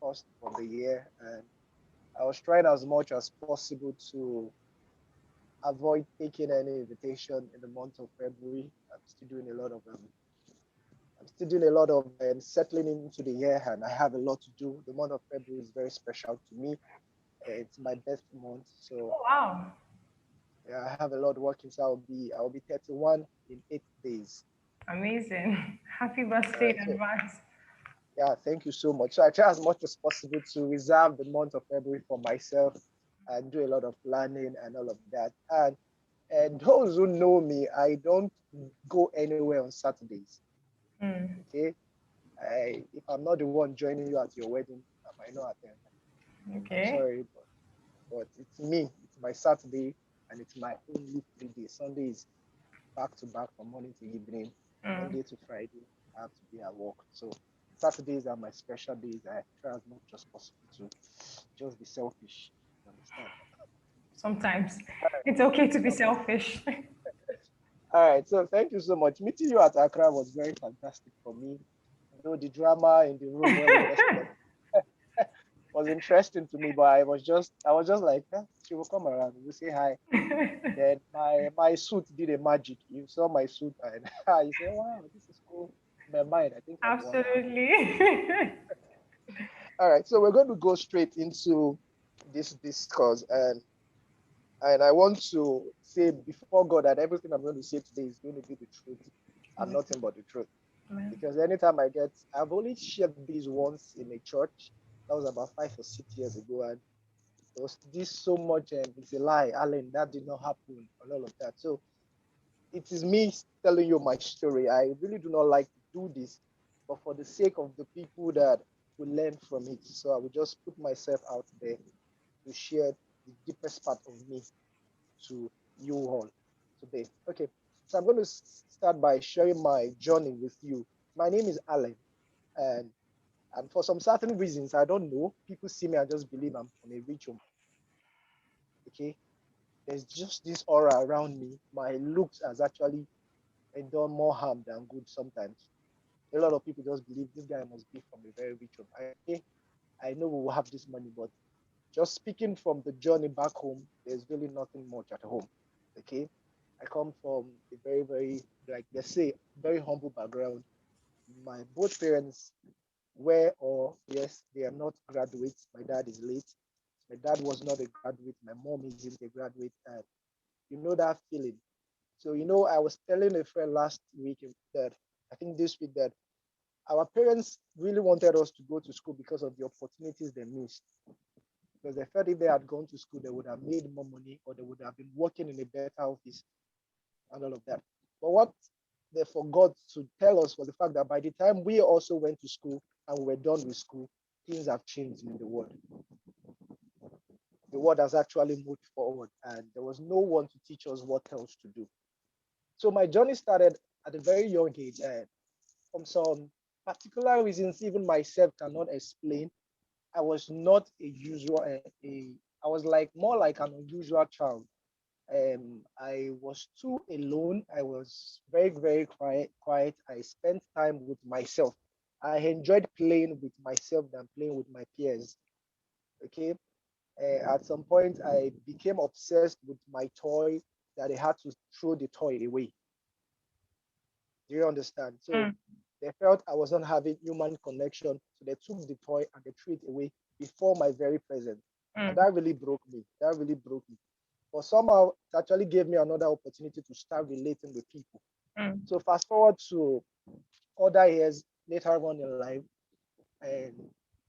first of the year, and I was trying as much as possible to avoid taking any invitation in the month of February. I'm still doing a lot of settling into the year, and I have a lot to do. The month of February is very special to me. It's my best month, so Oh, wow. yeah, I have a lot working. So I'll be 31 in 8 days. Amazing. Happy All birthday right, in so advance. yeah, thank you so much. So I try as much as possible to reserve the month of February for myself and do a lot of planning and all of that. And those who know me, I don't go anywhere on Saturdays. Mm, Okay, if I'm not the one joining you at your wedding, I might not attend. I'm okay. sorry, but it's me. It's my Saturday, and it's my only 3 days. Sunday is back to back from morning to evening. Mm. Monday to Friday, I have to be at work. So Saturdays are my special days. I try as much as possible to just be selfish. You understand? Sometimes it's okay to be Sometimes. selfish. All right. So thank you so much. Meeting you at Accra was very fantastic for me. Though the drama in the room where we first met was interesting to me, but I was just like, she will come around. We'll say hi. Then my suit did a magic. You saw my suit and you say, wow, this is cool. In my mind, I think I'm one now. Absolutely. All right, so we're going to go straight into this discourse, and I want to say before God that everything I'm going to say today is going to be the truth and Amen. nothing but the truth. Amen. Because I've only shared this once in a church. That was about 5 or 6 years ago, and there was this so much, and it's a lie, Alan. That did not happen, and all of that. So it is me telling you my story. I really do not like to do this, but for the sake of the people that will learn from it, so I will just put myself out there to share the deepest part of me to you all today. Okay, so I'm going to start by sharing my journey with you. My name is Alan, and for some certain reasons, I don't know, people see me and just believe I'm from a rich home. Okay, there's just this aura around me. My looks has actually done more harm than good sometimes. A lot of people just believe this guy must be from a very rich home. I know we will have this money, but just speaking from the journey back home, there's really nothing much at home. Okay. I come from a very, very, like they say, very humble background. My both parents were, or yes, they are not graduates. My dad is late. My dad was not a graduate. My mom isn't a graduate. And you know that feeling. So, I was telling a friend last week that I think this week that our parents really wanted us to go to school because of the opportunities they missed. Because they felt if they had gone to school, they would have made more money or they would have been working in a better office and all of that. But what they forgot to tell us was the fact that by the time we also went to school and we were done with school, things have changed in the world. The world has actually moved forward, and there was no one to teach us what else to do. So my journey started at a very young age, and from some particular reasons, even myself cannot explain. I was not a usual, I was like more like an unusual child. I was too alone. I was very, very quiet. I spent time with myself. I enjoyed playing with myself than playing with my peers. Okay. At some point, I became obsessed with my toy that I had to throw the toy away. Do you understand? So Mm, they felt I wasn't having human connection. So they took the toy and they threw it away before my very presence. And mm, that really broke me. That really broke me. But somehow it actually gave me another opportunity to start relating with people. mm, So fast forward to other years later on in life and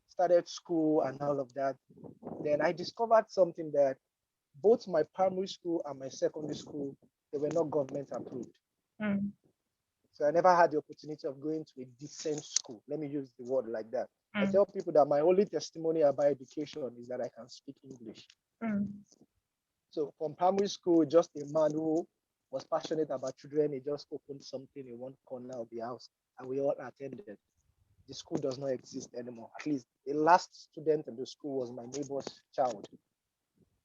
started school and all of that. Then I discovered something that both my primary school and my secondary school, they were not government approved. mm, So I never had the opportunity of going to a decent school. Let me use the word like that. I mm, tell people that my only testimony about education is that I can speak English. mm, So from primary school, just a man who was passionate about children, he just opened something in one corner of the house, and we all attended. The school does not exist anymore. At least the last student in the school was my neighbor's child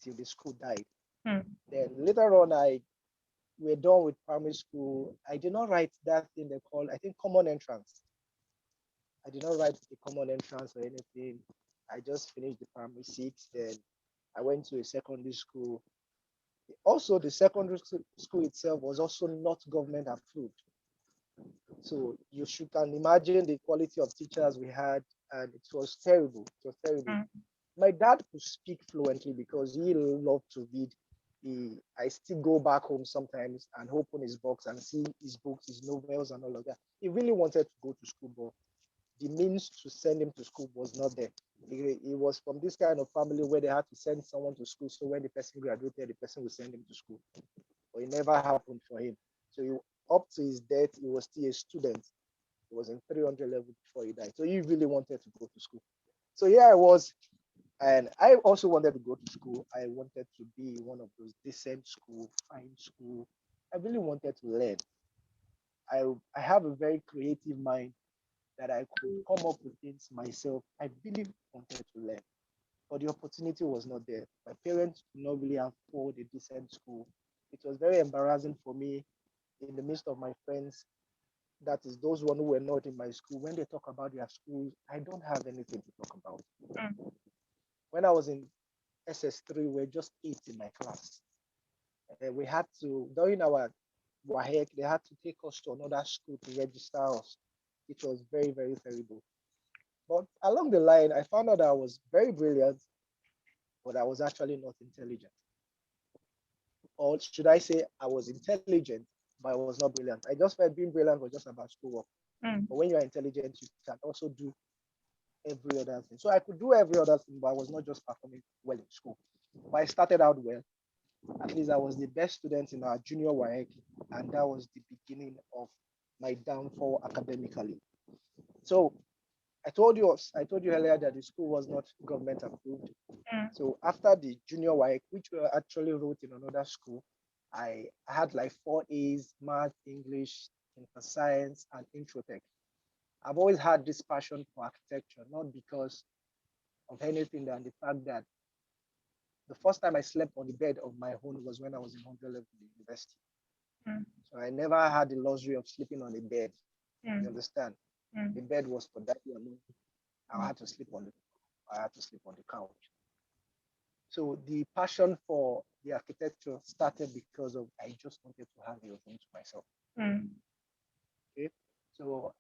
till the school died. mm, Then later on, I we're done with primary school. I did not write that thing they call, I think, common entrance. I did not write the common entrance or anything. just finished the primary six. Then I went to a secondary school. Also, the secondary school itself was also not government approved. So you should can imagine the quality of teachers we had, and it was terrible. It was terrible. Mm. My dad could speak fluently because he loved to read. I still go back home sometimes and open his box and see his books, his novels, and all of that. He really wanted to go to school, but the means to send him to school was not there. He was from this kind of family where they had to send someone to school. So when the person graduated, the person would send him to school. But it never happened for him. So up to his death, he was still a student. He was in 300 level before he died. So he really wanted to go to school. So yeah, I was. And I also wanted to go to school. I wanted to be one of those decent school, fine school. I really wanted to learn. I have a very creative mind that I could come up with things myself. I really wanted to learn, but the opportunity was not there. My parents could not really afford a decent school. It was very embarrassing for me in the midst of my friends. That is, those one who were not in my school. When they talk about their schools, I don't have anything to talk about. Mm. When I was in SS3, we were just 8 in my class. We had to, during our WAHEC, they had to take us to another school to register us, which was very, very terrible. But along the line, I found out that I was very brilliant, but I was actually not intelligent. Or should I say, I was intelligent, but I was not brilliant. I just felt being brilliant was just about schoolwork. Mm. But when you're intelligent, you can also do every other thing. So I could do every other thing, but I was not just performing well in school. But I started out well. At least I was the best student in our junior WAEC, and that was the beginning of my downfall academically. So I told you earlier that the school was not government approved. Mm. So after the junior WAEC, which we actually wrote in another school, I had like 4 A's: math, English, info science, and introtech. I've always had this passion for architecture, not because of anything than the fact that the first time I slept on the bed of my own was when I was in 100 level university. Mm. So I never had the luxury of sleeping on a bed. You Mm. understand? Mm. The bed was for daddy and me. I Mm. had to sleep on the I had to sleep on the couch. So the passion for the architecture started because of I just wanted to have a room to myself. Mm. Okay. So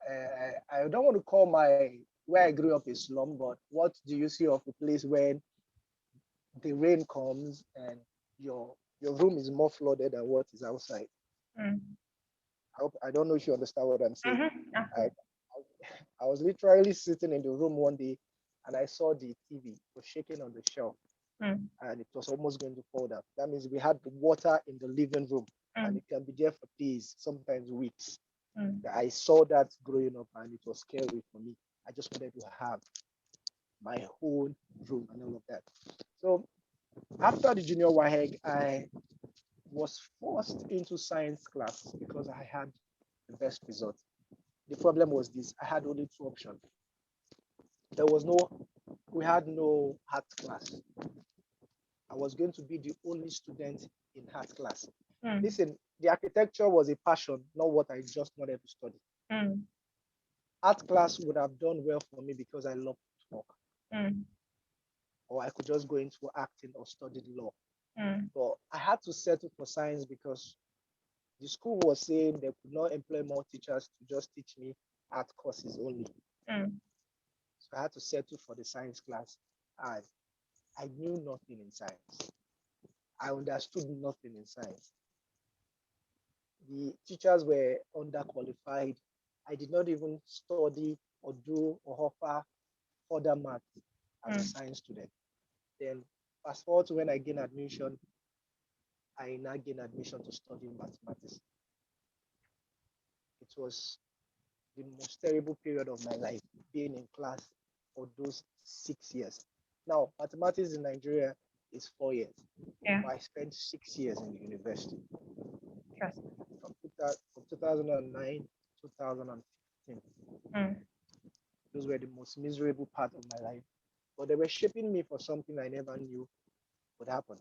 I don't want to call my where I grew up a slum, but what do you see of a place when the rain comes and your room is more flooded than what is outside? Mm. I don't know if you understand what I'm saying. Mhm. I, Okay. I was literally sitting in the room one day and I saw the TV was shaking on the shelf Mm. and it was almost going to fall down. That means we had the water in the living room and Mm. it can be there for days, sometimes weeks. Mm. I saw that growing up and it was scary for me. I just wanted to have my own room and all of that. So after the junior WAHEG, I was forced into science class because I had the best result. The problem was this: I had only two options. There was no, we had no art class. I was going to be the only student in art class. Mm. Listen, the architecture was a passion, not what I just wanted to study. Mm. Art class would have done well for me because I love to talk, Mm. or I could just go into acting or study law. Mm. But I had to settle for science because the school was saying they could not employ more teachers to just teach me art courses only. Mm. So I had to settle for the science class. And I knew nothing in science. I understood nothing in science. The teachers were underqualified. I did not even study or do or offer further math as a Mm. science student. Then fast forward to when I gained admission, I now gained admission to study mathematics. It was the most terrible period of my life, being in class for those 6 years. Now, mathematics in Nigeria is 4 years, Yeah. but I spent 6 years in the university Yes. from 2009 to 2015. Mm. Those were the most miserable part of my life, but they were shaping me for something I never knew would happen.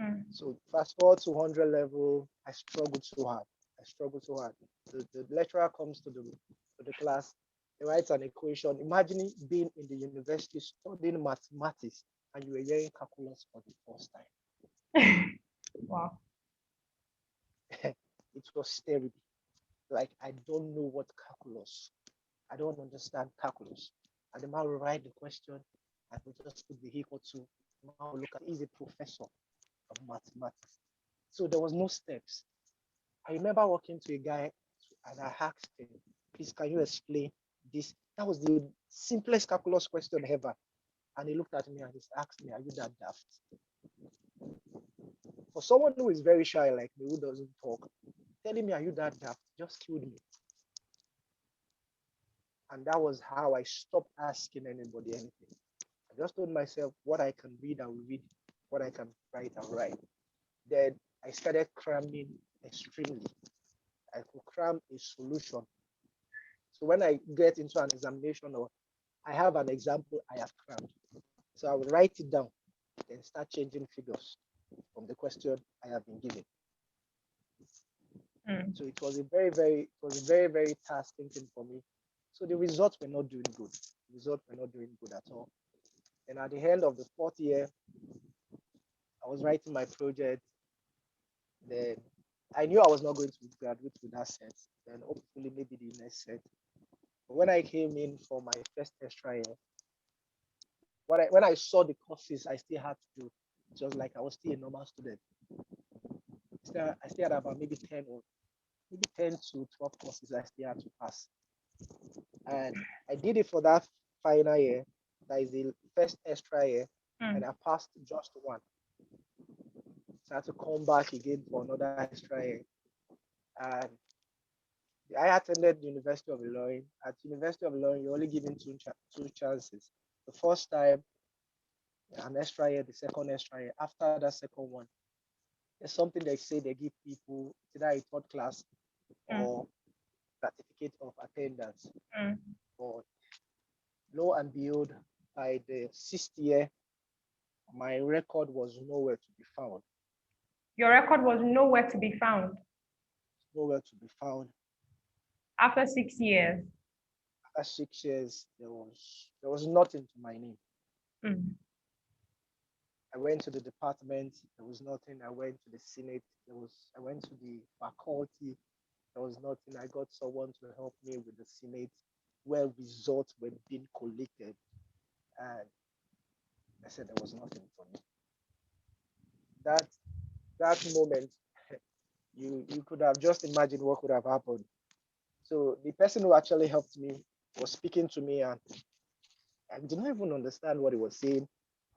Mm. So fast forward to 100 level, I struggled so hard. I struggled so hard. The lecturer comes to the class, He writes an equation. Imagine being in the university studying mathematics and you were hearing calculus for the first Wow. time. It was terrible. Like, I don't know what calculus. I don't understand calculus. And the man will write the question and we just put the equal to. The man will look at, he's a professor of mathematics. So there was no steps. I remember walking to a guy and I asked him, please, can you explain this? That was the simplest calculus question ever. And he looked at me and he asked me, are you that daft? For someone who is very shy like me, who doesn't talk, telling me, are you that daft? Just killed me. And that was how I stopped asking anybody anything. I just told myself what I can read, I will read. What I can write, I'll write. Then I started cramming extremely. I could cram a solution. So when I get into an examination or I have an example I have crammed, so I will write it down, then start changing figures from the question I have been given. So it was a very tasking thing for me. So the results were not doing good. The results were not doing good at all. And at the end of the fourth year, I was writing my project. Then I knew I was not going to graduate with that set. Then hopefully maybe the next set. But when I came in for my first extra year, when I saw the courses I still had to do, it was like I was still a normal student. I still had about maybe 10 or maybe 10 to 12 courses I still had to pass. And I did it for that final year. That is the first extra year. And I passed just one. So I had to come back again for another extra year. And I attended the University of Illinois. At University of Illinois, you're only given two chances. The first time, an extra year, the second extra year. After that second one, there's something they say they give people, either a third class or certificate of attendance. But lo and behold, by the sixth year, my record was nowhere to be found. Your record was nowhere to be found Nowhere to be found. after 6 years. After 6 years, there was nothing to my name. I went to the department, there was nothing. I went to the Senate, I went to the faculty, there was nothing. I got someone to help me with the Senate where results were being collected. And I said there was nothing for me. That moment, you could have just imagined what could have happened. So the person who actually helped me was speaking to me and I did not even understand what he was saying.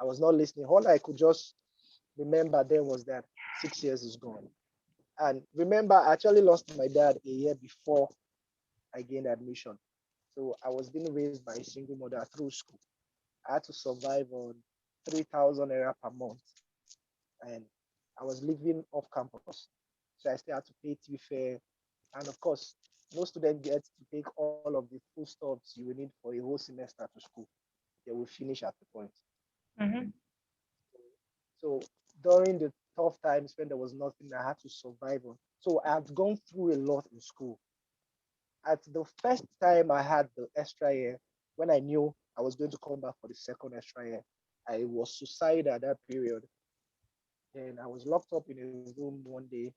I was not listening. All I could just remember then was that 6 years is gone. And remember, I actually lost my dad a year before I gained admission. So I was being raised by a single mother through school. I had to survive on 3,000 naira per month. And I was living off campus. So I still had to pay tea fare. And of course, no student gets to take all of the foodstuffs you will need for a whole semester to school. They will finish at the point. So during the tough times when there was nothing, I had to survive on. So I had gone through a lot in school. At the first time I had the extra year, when I knew I was going to come back for the second extra year, I was suicidal at that period. And I was locked up in a room one day.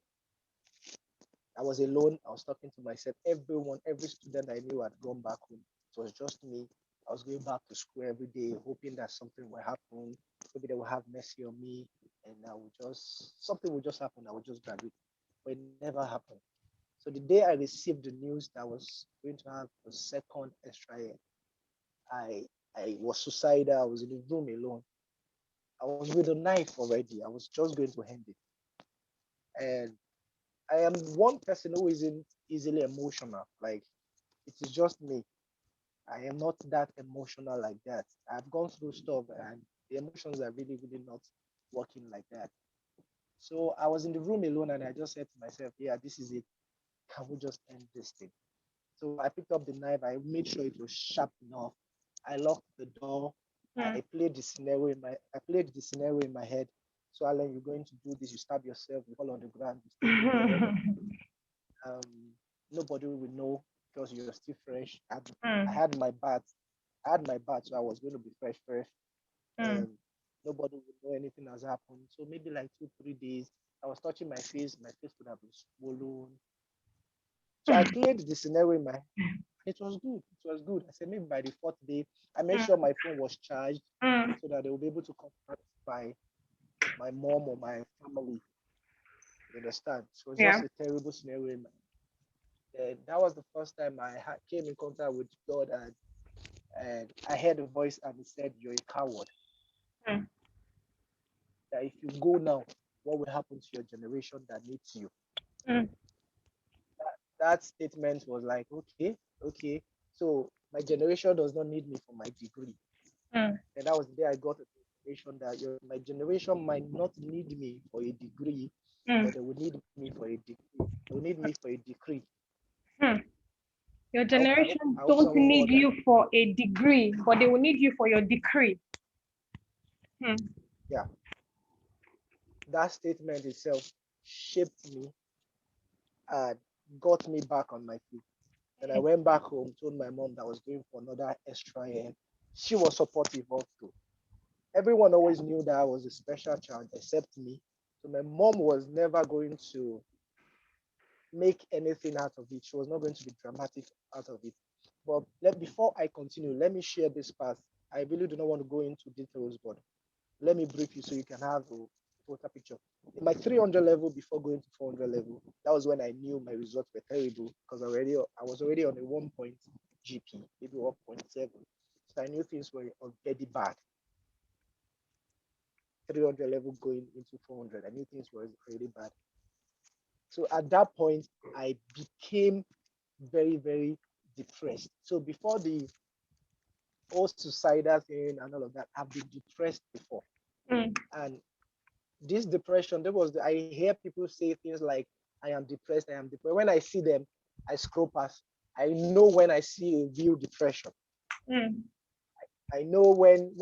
I was alone. I was talking to myself. Every student I knew had gone back home. It was just me. I was going back to school every day, hoping that something will happen. Maybe they will have mercy on me, and something will just happen. I will just graduate. But it never happened. So the day I received the news that I was going to have the second extra year, I I was suicidal. I was in the room alone. I was with a knife already. I was just going to end it. And I am one person who isn't easily emotional. Like, it is just me. I am not that emotional like that. I've gone through stuff and the emotions are really not working like that. So I was in the room alone and I just said to myself, yeah, this is it. Can we just end this thing? So I picked up the knife. I made sure it was sharp enough. I locked the door. I played the scenario in my head. So Alan, you're going to do this. You stab yourself. You fall on the ground. You stay there forever. Um, Nobody will know. because you're still fresh. I Mm. had my bath. I had my bath, so I was going to be fresh. Mm. Um, Nobody would know anything has happened. So maybe like 2, 3 days, I was touching my face. My face would have been swollen. So I played the scenario in my head. It was good. It was good. I said maybe by the fourth day, I made sure my phone was charged Mm. so that they will be able to contact my mom or my family. You understand? So it was Yeah. just a terrible scenario. That was the first time came in contact with God, and I heard a voice and it said, "You're a coward. Mm. That if you go now, what will happen to your generation that needs you?" Mm. That statement was like, okay. So my generation does not need me for my degree. Mm. And that was the day I got the information that my generation might not need me for a degree, Mm. but they will need me for a degree. They will need me for a decree. Mm. Your I generation hope don't someone need got that. you for a degree, but they will need you for your decree. Mm. Yeah, that statement itself shaped me and got me back on my feet. And I went back home, told my mom that I was going for another extra year. She was supportive also. Everyone always knew that I was a special child except me. So my mom was never going to make anything out of it. She was not going to be dramatic out of it. But before I continue, let me share this part. I really do not want to go into details, but let me brief you so you can have a total picture. In my 300 level before going to 400 level, that was when I knew my results were terrible because I was already on a 1 point GP, maybe 1.7. So I knew things were already bad. 300 level going into 400, I knew things were already bad. So at that point, I became very depressed. So before the whole suicidal thing and all of that, I've been depressed before. Mm. And this depression, I hear people say things like, I am depressed, I am depressed. When I see them, I scroll past. I know when I see a real depression. Mm. I know when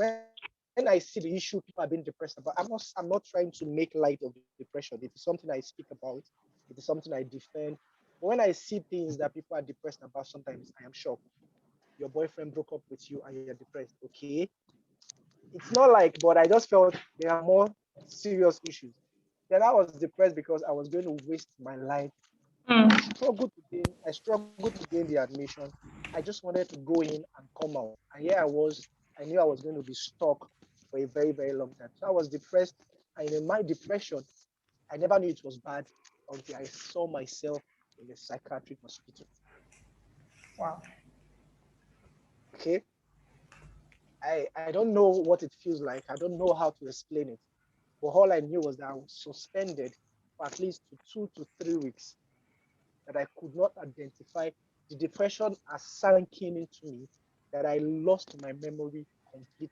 I see the issue people are being depressed about. I'm not trying to make light of depression. It is something I speak about. It is something I defend. But when I see things that people are depressed about, sometimes I am shocked. Your boyfriend broke up with you and you're depressed. Okay. It's not like, but I just felt there are more serious issues. Then I was depressed because I was going to waste my life. Mm. I struggled to gain the admission. I just wanted to go in and come out. And here I was, I knew I was going to be stuck for a very long time. So I was depressed. And in my depression, I never knew it was bad until I saw myself in a psychiatric hospital. Wow. Okay. I don't know what it feels like. I don't know how to explain it. But all I knew was that I was suspended for at least 2 to 3 weeks, that I could not identify. The depression has sunk into me that I lost my memory completely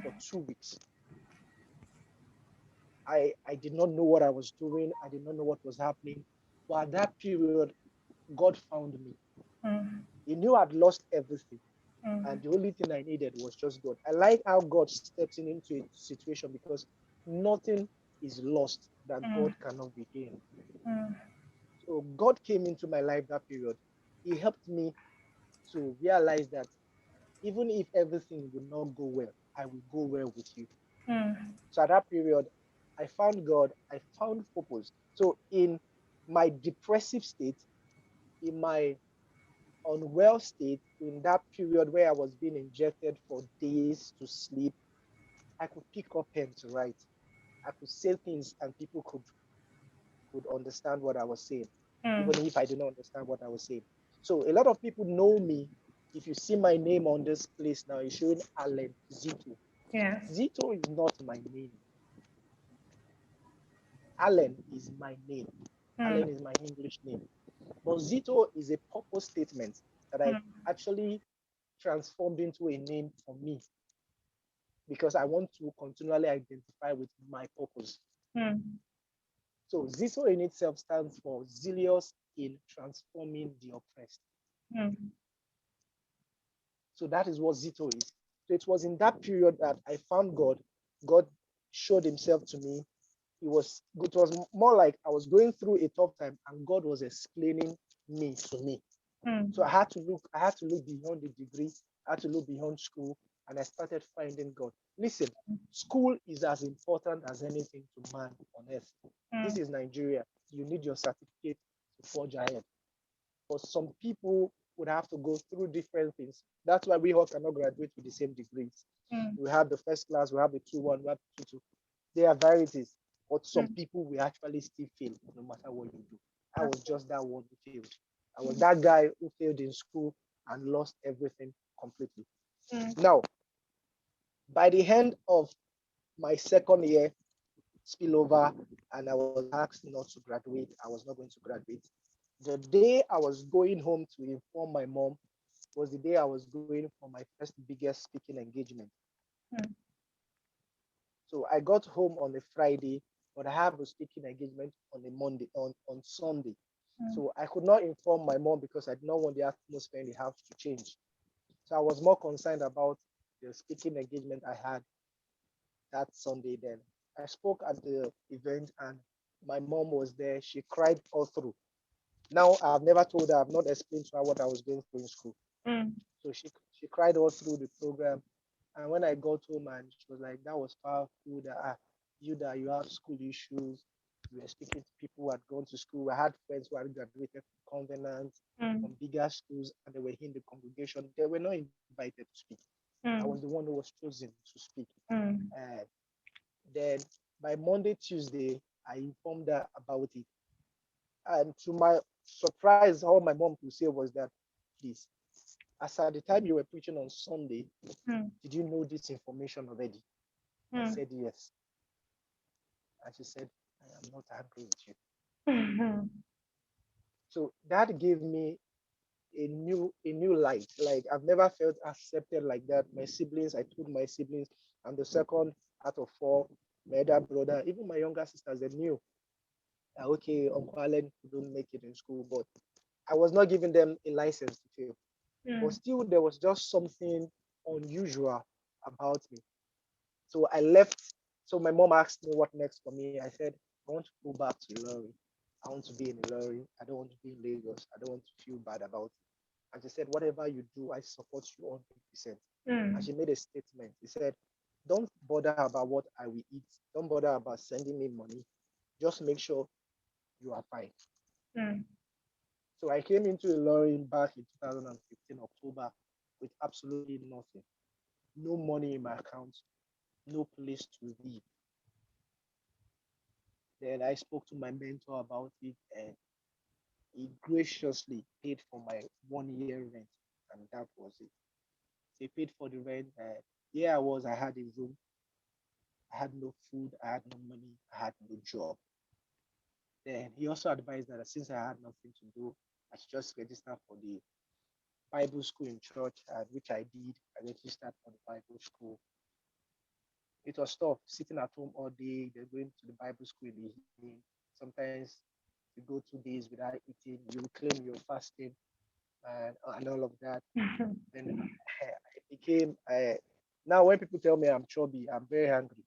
for 2 weeks. I did not know what I was doing. I did not know what was happening. But at that period, God found me. Mm. He knew I'd lost everything. And Mm. the only thing I needed was just God. I like how God steps into a situation because nothing is lost that God Mm. cannot regain. Mm. So God came into my life that period. He helped me to realize that even if everything will not go well, I will go well with you. Mm. So at that period, I found God, I found purpose. So in my depressive state, in my unwell state, in that period where I was being injected for days to sleep, I could pick up pen to write. I could say things and people could understand what I was saying, Mm. even if I did not understand what I was saying. So a lot of people know me. If you see my name on this place now, it's showing Allen ZITO. Yeah. ZITO is not my name. Allen is my name. Mm. Allen is my English name. But ZITO is a purpose statement that I Mm. actually transformed into a name for me because I want to continually identify with my purpose. Mm. So ZITO in itself stands for zealous in transforming the oppressed. Mm. So that is what ZITO is. So it was in that period that I found God. God showed himself to me. It was more like I was going through a tough time and God was explaining me to me. Mm. So I had to look beyond the degree, I had to look beyond school, and I started finding God. Listen, school is as important as anything to man on earth. This Mm. is Nigeria. You need your certificate to forge ahead. For some people would have to go through different things. That's why we all cannot graduate with the same degrees. Mm. We have the first class, we have the 2-1, we have the 2-2. There are varieties, but some Mm. people will actually still fail no matter what you do. I That's was just that one who failed. I was that guy who failed in school and lost everything completely. mm. Now, by the end of my second year spillover, and I was asked not to graduate, I was not going to graduate. The day I was going home to inform my mom was the day I was going for my first biggest speaking engagement. Mm. So I got home on a Friday, but I have a speaking engagement on a Monday, on Sunday. Mm. So I could not inform my mom because I did not want the atmosphere in the house to change. So I was more concerned about the speaking engagement I had that Sunday then. I spoke at the event and my mom was there. She cried all through. Now I've never told her, I've not explained to her what I was going through in school. Mm. So she cried all through the program. And when I got home and she was like, that was powerful that you have school issues. You were speaking to people who had gone to school. I had friends who had graduated from Covenant, Mm. from bigger schools, and they were in the congregation. They were not invited to speak. I was the Mm. one who was chosen to speak. Mm. And then by Monday, Tuesday, I informed her about it. And to my surprise, all my mom could say was that, please, as at the time you were preaching on Sunday, Mm. did you know this information already? I Mm. said, yes. And she said, I am not angry with you. Mm. So that gave me a new light. Like I've never felt accepted like that. My siblings, I told my siblings, I'm the second out of four. My elder brother, even my younger sisters, they knew that okay, Uncle Allen couldn't make it in school, but I was not giving them a license to fail. But Mm. still, there was just something unusual about me. So I left. So my mom asked me what next for me. I said, I want to go back to Ilorin. I want to be in Ilorin. I don't want to be in Lagos. I don't want to feel bad about it. And she said, whatever you do, I support you 100%. And Mm. she made a statement. She said, don't bother about what I will eat. Don't bother about sending me money. Just make sure you are fine. Mm. So I came into Ilorin back in 2015, October, with absolutely nothing. No money in my account, no place to live. Then I spoke to my mentor about it, and he graciously paid for my 1 year rent, and that was it. So he paid for the rent. Here I was, I had a room, I had no food, I had no money, I had no job. Then he also advised that since I had nothing to do, I should just register for the Bible school in church, which I did. I registered for the Bible school. It was tough sitting at home all day, then going to the Bible school in the evening. Sometimes you go 2 days without eating, you claim you're fasting and all of that. Then I became now when people tell me I'm chubby, I'm very hungry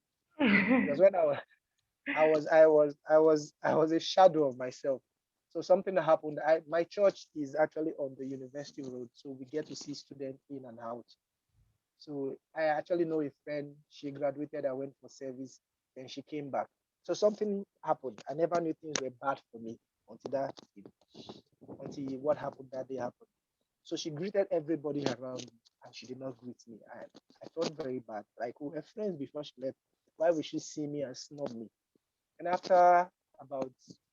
because when I was a shadow of myself. So something happened. My church is actually on the university road, so we get to see students in and out. So I actually know a friend. She graduated. I went for service. Then she came back. So something happened. I never knew things were bad for me until until what happened that day happened. So she greeted everybody around me, and she did not greet me. I felt very bad. Like we were friends before she left. Why would she see me and snub me? And after about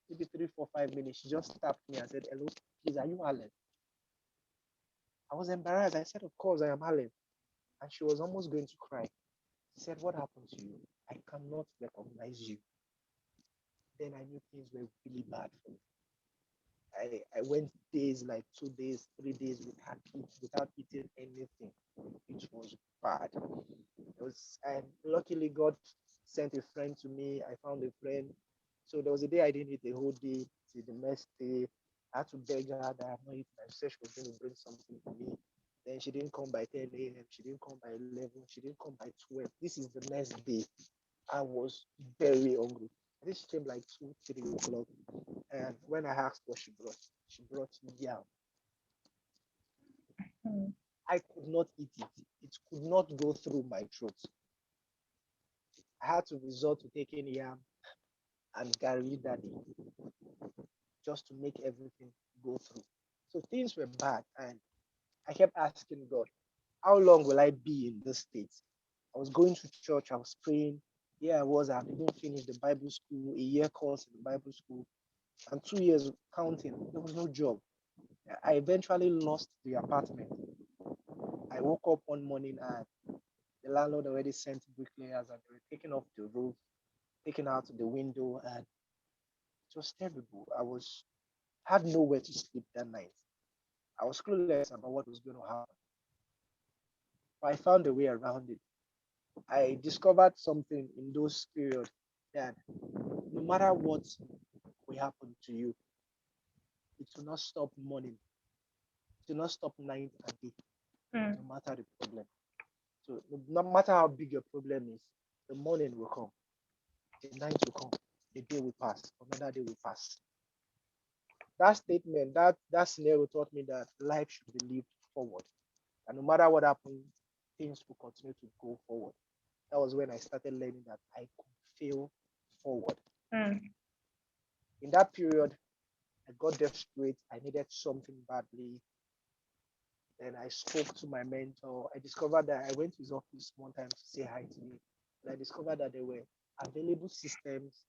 maybe 3, 4, 5 minutes, she just tapped me and said, "Hello, please, are you Allen?" I was embarrassed. I said, "Of course, I am Allen." And she was almost going to cry. She said, "What happened to you? I cannot recognize you." Then I knew things were really bad for me. I went days, like 2 days, 3 days without eating anything. It was bad. It was, and luckily God sent a friend to me. I found a friend. So there was a day I didn't eat the whole day till the next day. I had to beg her that I'm not eating. I said she was going to bring something for me. Then she didn't come by 10 a.m. She didn't come by 11. She didn't come by 12. This is the next day. I was very hungry. I think she came like 2, 3 o'clock. And when I asked what she brought yam. Mm. I could not eat it. It could not go through my throat. I had to resort to taking yam and gari that day just to make everything go through. So things were bad, and I kept asking God, how long will I be in this state? I was going to church, I was praying. Here I was, I didn't finish the Bible school, a year course in the Bible school, and 2 years counting. There was no job. I eventually lost the apartment. I woke up one morning and the landlord already sent bricklayers and they were taking off the roof, taking out the window, and it was terrible. I was had nowhere to sleep that night. I was clueless about what was going to happen, but I found a way around it. I discovered something in those periods that no matter what will happen to you, it will not stop morning. It will not stop night and day, Mm. no matter the problem. So no matter how big your problem is, the morning will come, the night will come, the day will pass, another day will pass. That statement, that scenario taught me that life should be lived forward. And no matter what happens, things will continue to go forward. That was when I started learning that I could fail forward. Mm. In that period, I got desperate. I needed something badly. Then I spoke to my mentor. I discovered that I went to his office one time to say hi to me. And I discovered that there were available systems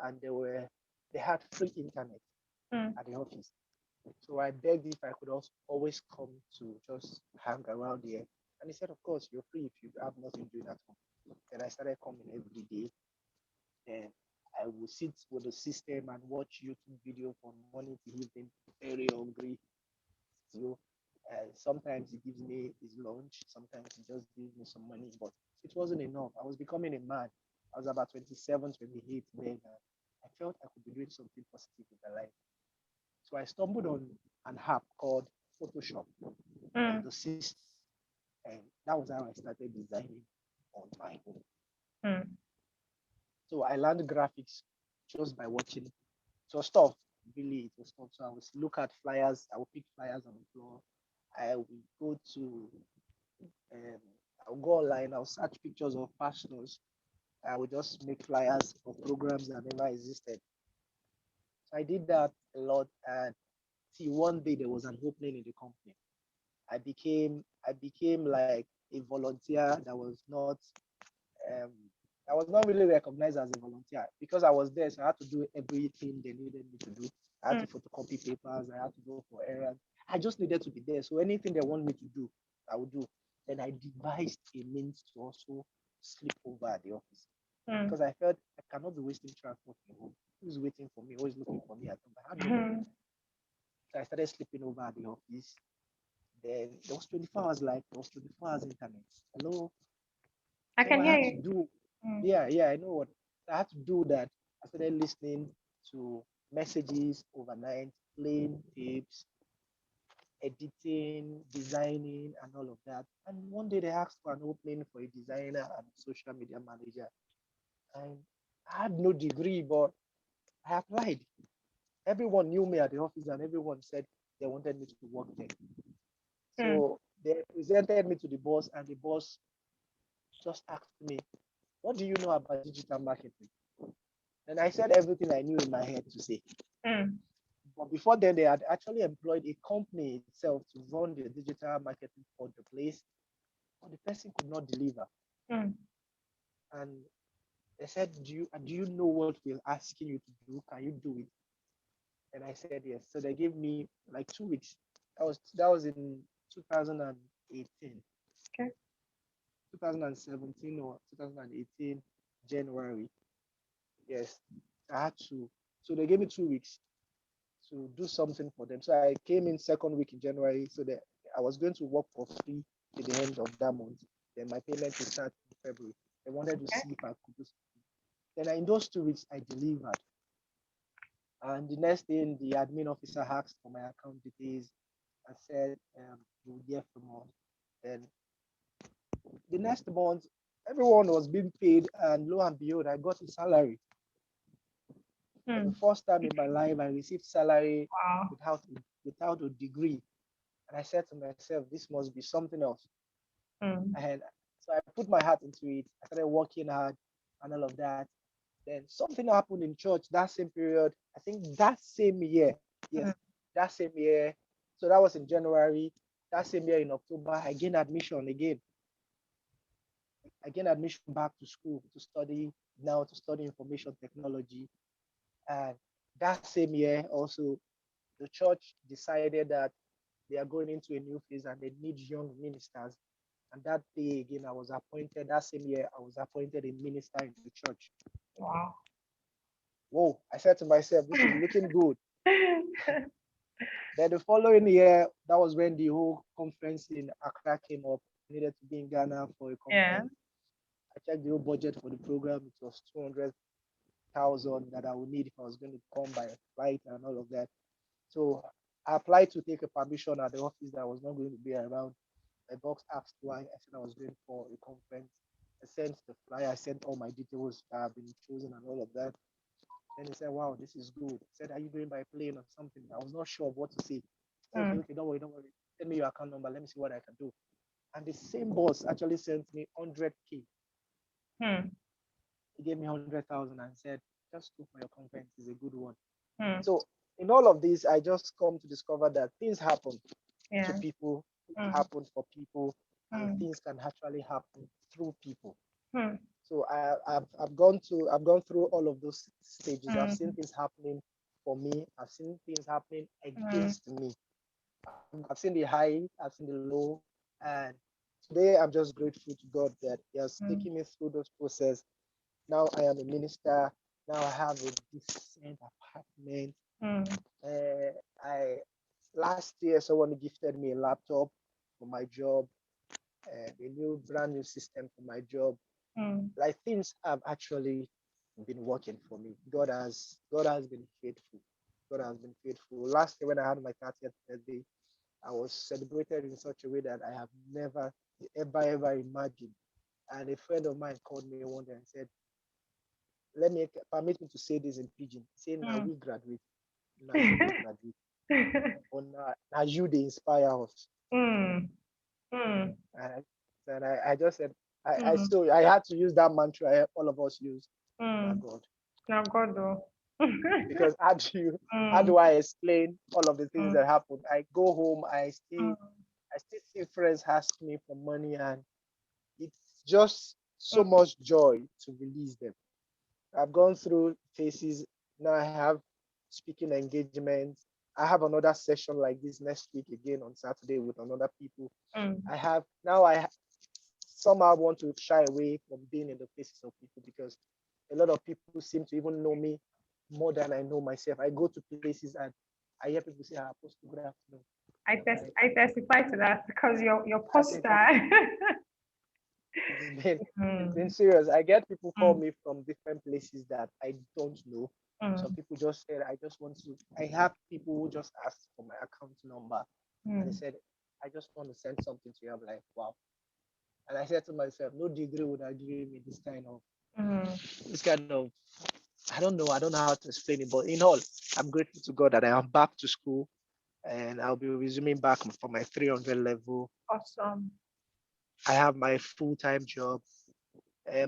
and they had free internet Mm. at the office. So I begged if I could also always come to just hang around here. And he said, of course, you're free if you have nothing doing at home. Then I started coming every day. And I would sit with the system and watch YouTube video from morning to evening, very hungry. So sometimes he gives me his lunch, sometimes he just gives me some money, but it wasn't enough. I was becoming a man. I was about 27, 28 then. I felt I could be doing something positive with my life. So I stumbled on an app called Photoshop on Mm. the system, and that was how I started designing on my own. Mm. So I learned graphics just by watching. It was tough, really. It was tough. So I would look at flyers. I would pick flyers on the floor. I would go to, um, I would go online. I would search pictures of pastors. I would just make flyers of programs that never existed. So I did that a lot. And till one day there was an opening in the company. I became like a volunteer um that was not really recognized as a volunteer because I was there, so I had to do everything they needed me to do. I had to Mm. photocopy papers, I had to go for errands. I just needed to be there. So anything they want me to do, I would do. Then I devised a means to also sleep over at the office Mm. because I felt I cannot be wasting transport from home. Who's waiting for me, always looking for me at home? I had nobody. Mm. So I started sleeping over at the office. Then there was 24 hours life, there was 24 hours internet. Hello. I So can I hear had to you. do, Mm. yeah, I know what I had to do that. I started listening to messages overnight, playing tapes, editing, designing, and all of that. And one day they asked for an opening for a designer and social media manager. And I had no degree, but I applied. Everyone knew me at the office, and everyone said they wanted me to work there. Mm. So they presented me to the boss, and the boss just asked me, what do you know about digital marketing? And I said everything I knew in my head to say. Mm. But before then, they had actually employed a company itself to run the digital marketing for the place, but the person could not deliver. Mm. And they said, do you know what we're asking you to do? Can you do it? And I said yes. So they gave me like 2 weeks. That was in 2018, Okay. 2017 or 2018 January. Yes, I had to. So they gave me 2 weeks to do something for them. So I came in second week in January, so that I was going to work for free to the end of that month. Then my payment will start in February. They wanted to Okay. see if I could do something. Then in those 2 weeks, I delivered. And the next thing, the admin officer asked for my account details and said, you will hear from us. Then the next month, everyone was being paid, and lo and behold, I got a salary. For the Mm. first time in my life, I received salary Wow. without without a degree. And I said to myself, this must be something else. Mm. And so I put my heart into it. I started working hard and all of that. Then something happened in church that same period. I think that same year. Mm. Yes, that same year. So that was in January. That same year in October, I gained admission again. I gained admission back to school to study now to study information technology. And that same year also, the church decided that they are going into a new phase and they need young ministers. And that day again, I was appointed. That same year, I was appointed a minister in the church. Wow. Whoa! I said to myself, this is looking good. Then the following year, that was when the whole conference in Accra came up. I needed to be in Ghana for a Yeah. conference. I checked the whole budget for the program. It was 200,000 that I would need if I was going to come by flight and all of that. So I applied to take a permission at the office that I was not going to be around. My boss asked why. I said I was going for a conference. I sent the flyer. I sent all my details that have been chosen and all of that. Then he said, "Wow, this is good." He said, "Are you going by plane or something?" I was not sure of what to say. I said, "Okay, Mm. okay, don't worry, don't worry. Send me your account number. Let me see what I can do." And the same boss actually sent me 100K. Mm. He gave me 100,000 and said, "Just go for your conference. It's a good one." Mm. So in all of this, I just come to discover that things happen to Yeah. people, things Mm. happen for people, and Mm. things can actually happen through people. Mm. So I've gone through all of those stages. I've seen Mm. things happening for me. I've seen things happening Mm. against me. I've seen the high, I've seen the low, and today I'm just grateful to God that He has Mm. taken me through those process. Now I am a minister. Now I have a decent apartment. Mm. Uh, I last year someone gifted me a laptop for my job, a new brand new system for my job. Mm. Like things have actually been working for me. God has been faithful. God has been faithful. Last year when I had my 30th birthday, I was celebrated in such a way that I have never ever imagined. And a friend of mine called me one day and said, "Let me permit me to say this in pidgin. Say now Mm. we graduate, now you we graduate, or now you they inspire us." Mm. Mm. And I just said Mm. so I had to use that mantra all of us use. Now Mm. God. Now God though. Because how Mm. do I explain all of the things Mm. that happen? I go home, Mm. I still see friends ask me for money, and it's just so Mm. much joy to release them. I've gone through phases. Now I have speaking engagements. I have another session like this next week again on Saturday with another people. Mm. I have now I somehow want to shy away from being in the faces of people because a lot of people seem to even know me more than I know myself. I go to places and I hear people say, "Ah, Apostle, good afternoon." I'm like, I testify to that because your I said, poster. it's been it's been Mm. serious. I get people call Mm. me from different places that I don't know. Some Mm. people just said, "I just want to." I have people who just asked for my account number and they Mm. said, "I just want to send something to you." I'm like, wow. And I said to myself, no degree would agree me Mm. this kind of I don't know how to explain it, but in all, I'm grateful to God that I am back to school and I'll be resuming back for my 300 level. Awesome. I have my full-time job.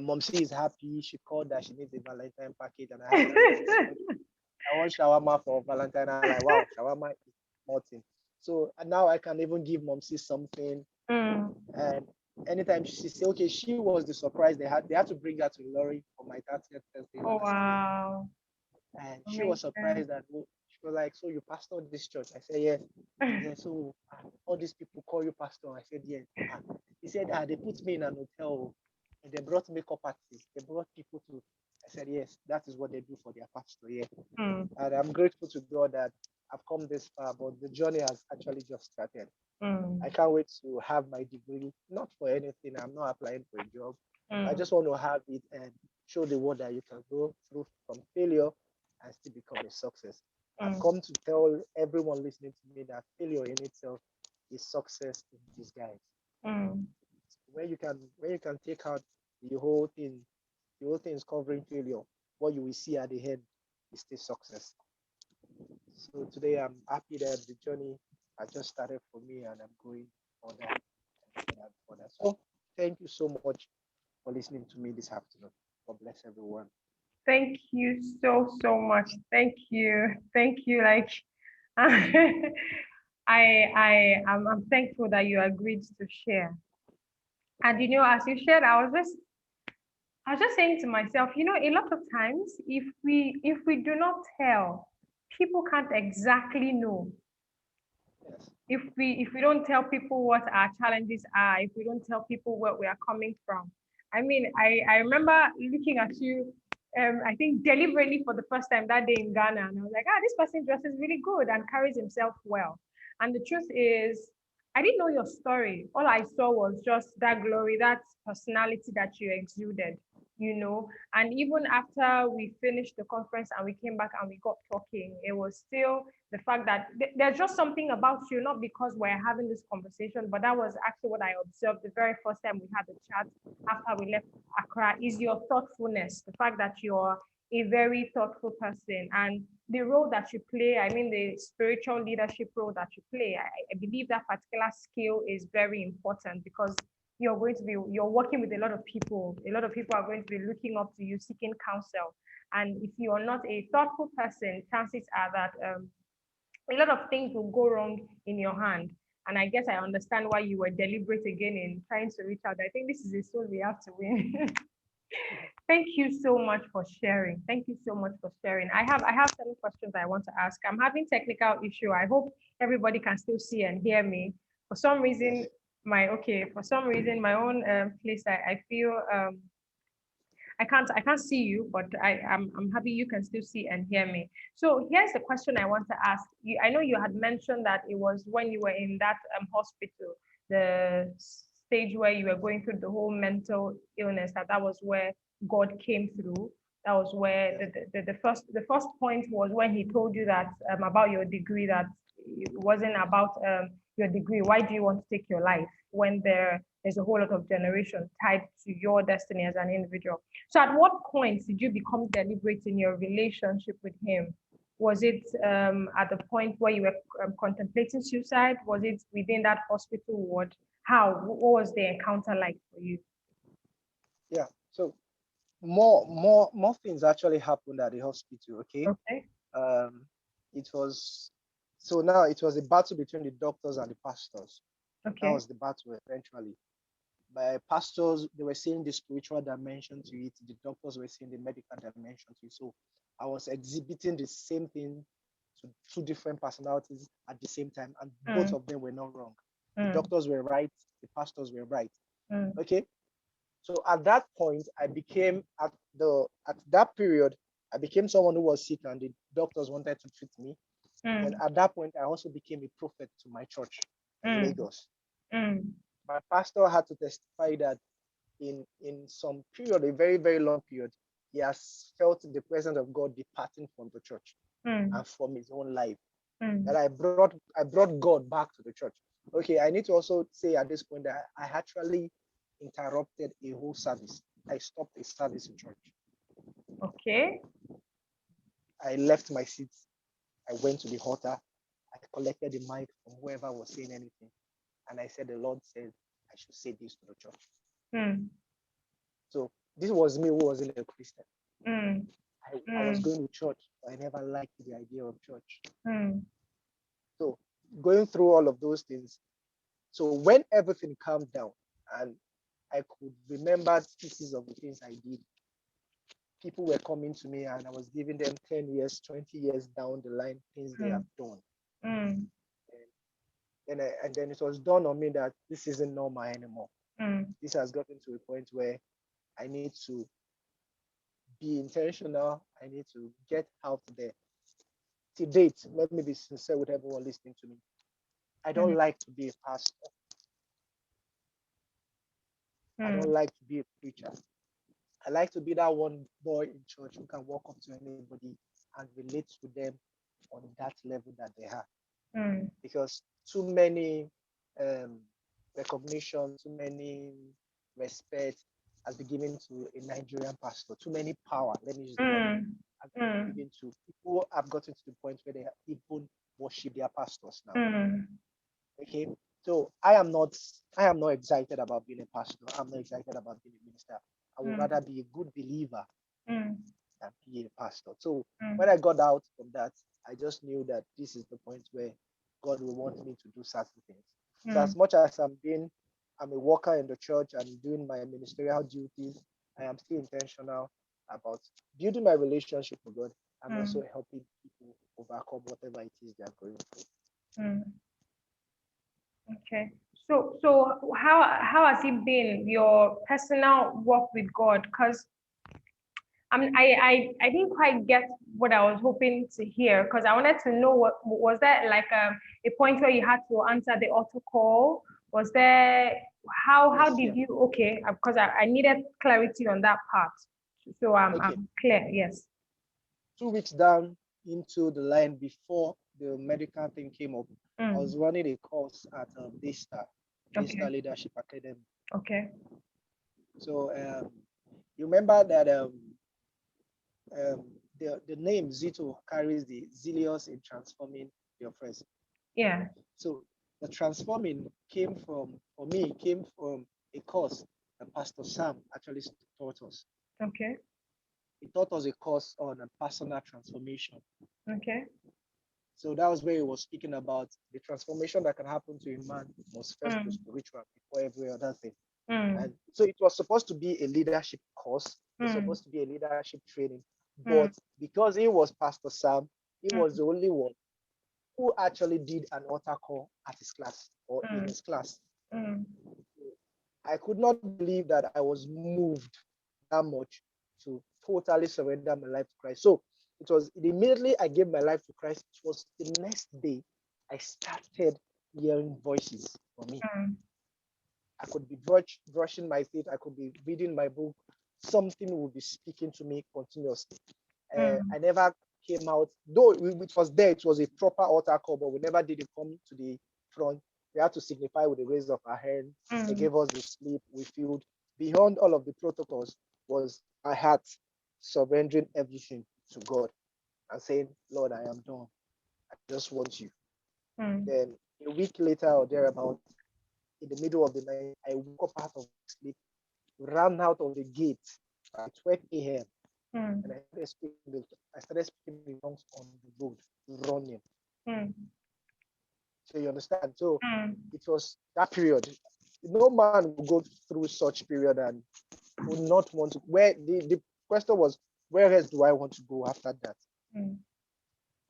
Mom C is happy. She called that she needs a Valentine package, and I asked her, "Mom, I want shawarma for Valentine." I'm like, "Wow, shawarma is nothing." So and now I can even give Mom C something. Mm. And anytime she say, "Okay," she was the surprise they had to bring her to Lorry for my 30th birthday Oh last year. wow. And she was Amazing. surprised that she was like, "So you pastor this church?" I said, "Yes." He said, "So all these people call you pastor?" I said, "Yes." He said, "They put me in an hotel and they brought makeup artists. They brought people to." I said, "Yes, that is what they do for their pastor." Yeah. Mm. And I'm grateful to God that I've come this far, but the journey has actually just started. I Mm. can't wait to have my degree, not for anything. I'm not applying for a job. I Mm. just want to have it and show the world that you can go through from failure and still become a success. I've Mm. come to tell everyone listening to me that failure in itself is success in disguise. Mm. When you can take out the whole thing, the whole thing is covering failure. What you will see at the end is still success. So today I'm happy that the journey I just started for me, and I'm going further and further and further. So thank you so much for listening to me this afternoon. God bless everyone. Thank you so, so much. Thank you. Thank you. Like, I'm thankful that you agreed to share. And as you shared, I was just saying to myself, a lot of times, if we do not tell, people can't exactly know. Yes. If we don't tell people what our challenges are, if we don't tell people where we are coming from. I mean, I remember looking at you, I think deliberately for the first time that day in Ghana, and I was like, this person dresses really good and carries himself well. And the truth is, I didn't know your story. All I saw was just that glory, that personality that you exuded, And even after we finished the conference and we came back and we got talking, it was still the fact that there's just something about you, not because we're having this conversation, but that was actually what I observed the very first time we had the chat after we left Accra, is your thoughtfulness, the fact that you're a very thoughtful person, and the role that you play, I mean, the spiritual leadership role that you play. I believe that particular skill is very important because you're working with a lot of people. A lot of people are going to be looking up to you, seeking counsel. And if you are not a thoughtful person, chances are that a lot of things will go wrong in your hand. And I guess I understand why you were deliberate again in trying to reach out. I think this is a soul we have to win. Thank you so much for sharing. Thank you so much for sharing. I have some questions I want to ask. I'm having technical issue. I hope everybody can still see and hear me. For some reason, Yes. my own place, I feel I can't see you, but I'm happy you can still see and hear me. So here's the question I want to ask you. I know you had mentioned that it was when you were in that hospital, the stage where you were going through the whole mental illness, that was where God came through. That was where Yes. the first point was when he told you that about your degree, that it wasn't about your degree. Why do you want to take your life when there's a whole lot of generation tied to your destiny as an individual? So at what point did you become deliberate in your relationship with him? Was it at the point where you were contemplating suicide? Was it within that hospital ward? What was the encounter like for you? Yeah. So more things actually happened at the hospital. Okay. Okay. Um, it was so now it was a battle between the doctors and the pastors. That Okay. was the battle eventually. By pastors, they were seeing the spiritual dimension to it. The doctors were seeing the medical dimension to it. So I was exhibiting the same thing to two different personalities at the same time, and both Mm, of them were not wrong. The mm, doctors were right, the pastors were right. mm, Okay. So at that point, I became at that period, I became someone who was sick, and the doctors wanted to treat me. Then mm, at that point, I also became a prophet to my church in mm, Lagos. mm, My pastor had to testify that in some period, a very, very long period, he has felt the presence of God departing from the church mm, and from his own life. That mm. I brought God back to the church. Okay, I need to also say at this point that I actually interrupted a whole service. I stopped a service in church. Okay. I left my seat. I went to the altar. I collected the mic from whoever was saying anything. And I said, the Lord said I should say this to the church. Mm, So this was me who wasn't a Christian. mm, I was mm, going to church, but I never liked the idea of church. mm, So going through all of those things. So when everything calmed down and I could remember pieces of the things I did, people were coming to me and I was giving them 10 years, 20 years down the line, things they have mm, done. mm, And then it was dawned on me that this isn't normal anymore. mm, This has gotten to a point where I need to be intentional. I need to get out there. To date, let me be sincere with everyone listening to me. I don't mm, like to be a pastor. I don't mm, like to be a preacher. I like to be that one boy in church who can walk up to anybody and relate to them on that level that they have. mm, Because too many um, recognition, too many respect, has been given to a Nigerian pastor. Too many power, let me use the word, Mm. has been Mm. given to people have gotten to the point where they even worship their pastors now. Mm. Okay. So I am not excited about being a pastor. I'm not excited about being a minister. I would Mm. rather be a good believer Mm. than be a pastor. So when Mm. I got out from that, I just knew that this is the point where God will want me to do certain things. So as Mm. much as I'm a worker in the church, I'm doing my ministerial duties, I am still intentional about building my relationship with God and also Mm. helping people overcome whatever it is they are going through. Mm. Okay. So how has it been your personal walk with God? Because I didn't quite get what I was hoping to hear because I wanted to know what was that like a point where you had to answer the auto call? Was there how Yes, did yeah. you okay? Because I needed clarity on that part. So Okay. I'm clear. Yes. 2 weeks down into the line before the medical thing came up, I Mm. was running a course at Daystar Okay. Leadership Academy. Okay. So you remember that um, the name Zito carries the zealous in transforming your friends. Yeah. So the transforming for me, came from a course that Pastor Sam actually taught us. Okay. He taught us a course on personal transformation. Okay. So that was where he was speaking about the transformation that can happen to a man must first be Mm. spiritual before every other thing. Mm. And so it was supposed to be a leadership course. It was Mm. supposed to be a leadership training. Mm. But because he was Pastor Sam, he Mm. was the only one who actually did an altar call at his class or in Mm. his class. Mm. I could not believe that I was moved that much to totally surrender my life to Christ. So it was immediately I gave my life to Christ. It was the next day I started hearing voices for me. Mm. I could be brushing my teeth. I could be reading my book. Something would be speaking to me continuously. Mm. I never came out, though it was there, it was a proper altar call, but we never did it come to the front. We had to signify with the raise of our hand. They Mm. gave us the slip, we filled. Beyond all of the protocols was my heart surrendering everything to God and saying, Lord, I am done. I just want you. Mm. Then a week later or thereabout, in the middle of the night, I woke up out of sleep, ran out of the gate by 12 a.m. Mm. and I started speaking in tongues on the road, running. Mm. So you understand? So Mm. it was that period. No man will go through such period and would not want to. Where the question was, where else do I want to go after that? Mm.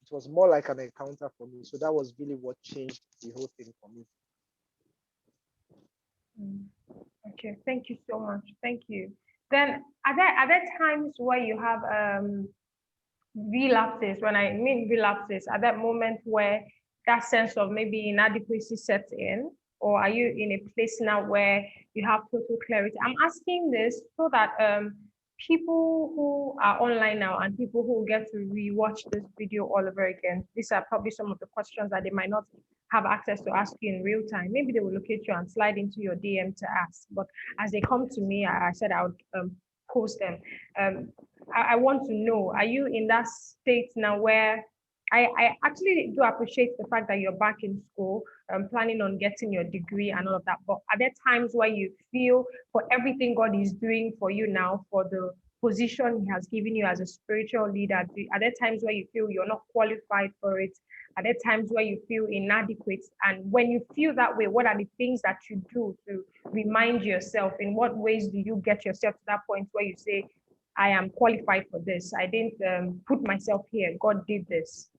It was more like an encounter for me. So that was really what changed the whole thing for me. Mm. Okay, thank you so much. Thank you. Then are there times where you have relapses? When I mean relapses, at that moment where that sense of maybe inadequacy sets in, or are you in a place now where you have total clarity? I'm asking this so that people who are online now and people who get to rewatch this video all over again, these are probably some of the questions that they might not have access to ask you in real time. Maybe they will locate you and slide into your DM to ask. But as they come to me, I said I would post them. Um, I want to know, are you in that state now where I actually do appreciate the fact that you're back in school, planning on getting your degree and all of that. But are there times where you feel for everything God is doing for you now, for the position He has given you as a spiritual leader, are there times where you feel you're not qualified for it? Are there times where you feel inadequate? And when you feel that way, what are the things that you do to remind yourself? In what ways do you get yourself to that point where you say, I am qualified for this. I didn't put myself here. God did this.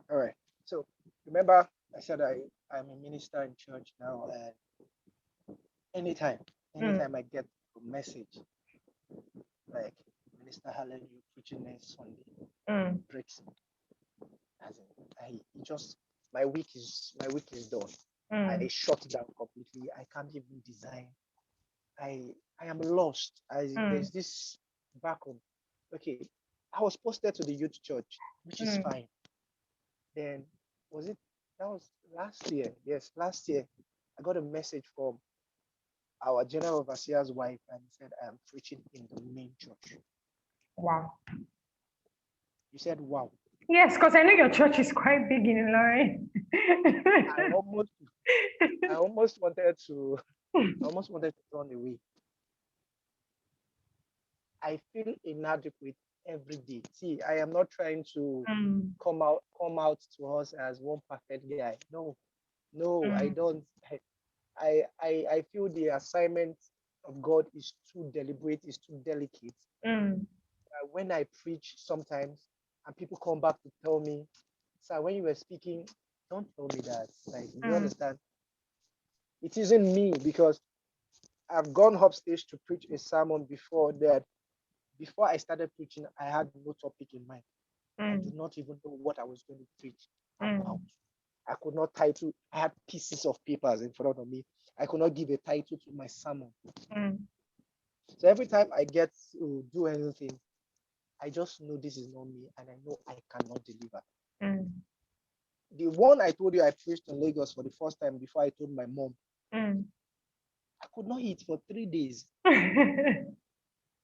All right. So remember, I said I'm a minister in church now, and anytime, Mm. anytime I get a message like Minister Helen, you preaching next Sunday, Mm. breaks me. As in, I just my week is done. I Mm. shut down completely. I can't even design. I am lost. Mm. There's this vacuum. Okay, I was posted to the youth church, which is Mm. fine. Then was it that was last year? Yes, last year I got a message from our general overseer's wife, and he said, I am preaching in the main church. Wow. You said, wow. Yes, because I know your church is quite big in Lorraine. I almost I almost wanted to run away. I feel inadequate every day. See, I am not trying to Mm, come out to us as one perfect guy. No, no, I mm, don't. I feel the assignment of God is too deliberate, is too delicate. mm, When I preach sometimes, and people come back to tell me, sir, when you were speaking, don't tell me that. Like, you mm, understand? It isn't me because I've gone upstage to preach a sermon before that. Before I started preaching, I had no topic in mind. I do mm, not even know what I was going to preach about. mm, I could not title. I had pieces of papers in front of me. I could not give a title to my sermon. mm, So every time I get to do anything, I just know this is not me, and I know I cannot deliver. mm, The one I told you I preached in Lagos for the first time before I told my mom, mm. I could not eat for 3 days.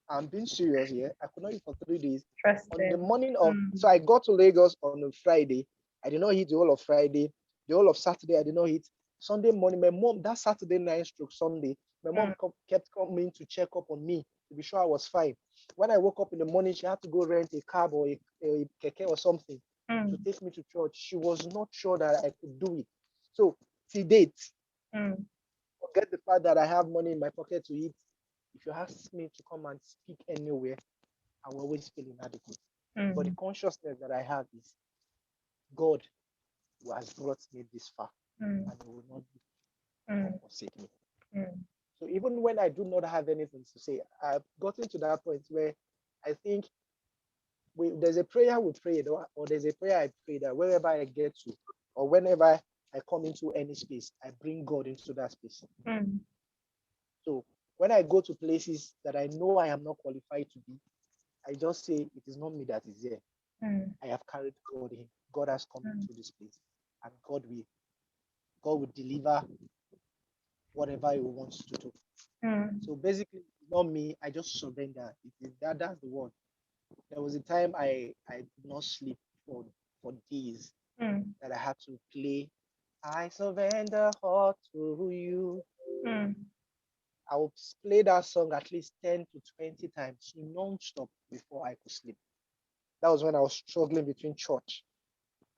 I'm being serious here. I could not eat for 3 days. On the Interesting. morning of, Mm, so I got to Lagos on a Friday. I did not eat the whole of Friday. The whole of Saturday, I did not eat. Sunday morning, my mom, that Saturday night stroke Sunday, my mom mm, kept coming to check up on me to be sure I was fine. When I woke up in the morning, she had to go rent a cab or a keke or something to mm, take me to church. She was not sure that I could do it. So, till date, mm, forget the fact that I have money in my pocket to eat. If you ask me to come and speak anywhere, I will always feel inadequate. But the mm, consciousness that I have is God who has brought me this far mm, and he will not mm, forsake me. mm, So even when I do not have anything to say, I've gotten to that point where I think there's a prayer we prayed, or there's a prayer I pray that wherever I get to, or whenever I come into any space, I bring God into that space. mm, So when I go to places that I know I am not qualified to be, I just say it is not me that is there. mm, I have carried God in. God has come mm, into this place, and God will deliver whatever He wants to do. mm, So basically, it's not me. I just surrender. That's the word. There was a time I did not sleep for days mm, that I had to play. I surrender all to you. mm. I would play that song at least 10 to 20 times non-stop before I could sleep. That was when I was struggling between church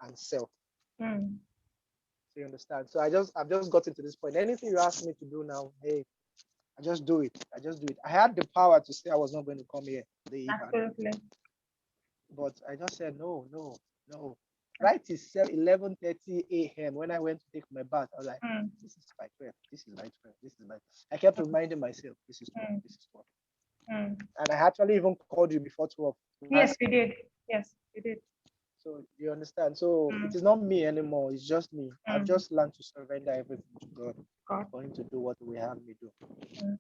and self. Mm. So you understand? So I've just gotten to this point. Anything you ask me to do now, hey, I just do it. I just do it. I had the power to say I was not going to come here today if I don't. Absolutely. But I just said no, no, no. Right is 11:30 a.m. When I went to take my bath, I was like, Mm, this is by 12. This is by 12. This is by. I kept reminding myself, this is 12. mm, This is 12. mm. And I actually even called you before 12 to Yes, ask we you. did. Yes, we did. So you understand? So it Mm, is not me anymore. It's just me. I've mm. just learned to surrender everything to God God. for Him to do what we have me do. Mm.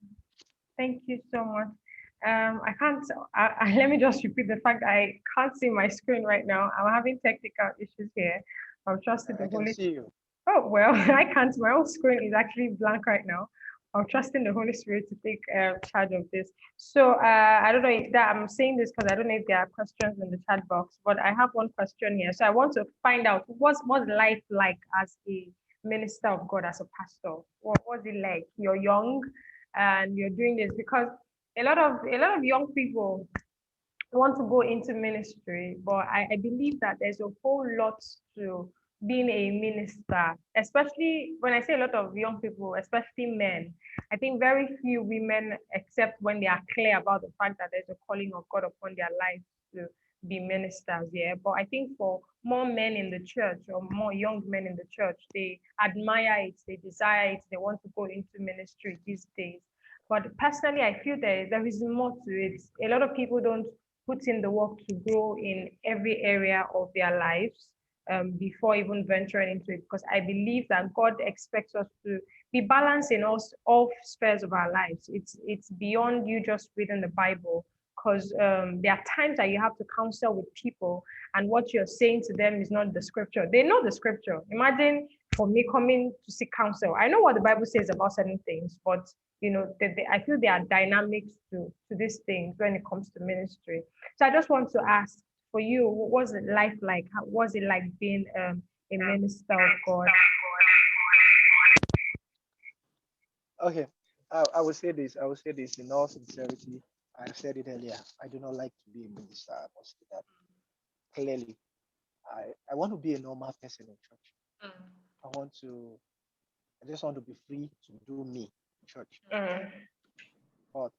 Thank you so much. I can't. Let me just repeat the fact I can't see my screen right now. I'm having technical issues here. I'm trusting I the can Holy. see you. Oh well, I can't. My own screen is actually blank right now. I'm trusting the Holy Spirit to take charge of this. So I don't know if that I'm saying this because I don't know if there are questions in the chat box, but I have one question here. So I want to find out what's life like as a minister of God, as a pastor. What's it like? You're young and you're doing this because a lot of young people want to go into ministry, but I believe that there's a whole lot to being a minister, especially when I say a lot of young people, especially men. I think very few women, except when they are clear about the fact that there's a calling of God upon their lives to be ministers, yeah. But I think for more men in the church or more young men in the church, they admire it, they desire it, they want to go into ministry these days. But personally, I feel there is more to it. A lot of people don't put in the work to grow in every area of their lives before even venturing into it. Because I believe that God expects us to be balanced in all spheres of our lives. It's beyond you just reading the Bible. Because there are times that you have to counsel with people, and what you're saying to them is not the scripture. They know the scripture. Imagine for me coming to seek counsel. I know what the Bible says about certain things, but I feel there are dynamics to these things when it comes to ministry. So I just want to ask for you, what was it life like? How was it like being a minister of God? Okay, I will say this. I will say this in all sincerity. I said it earlier. I do not like to be a minister. I must say that clearly. I want to be a normal person in church. I want to. I just want to be free to do me in church. Mm, But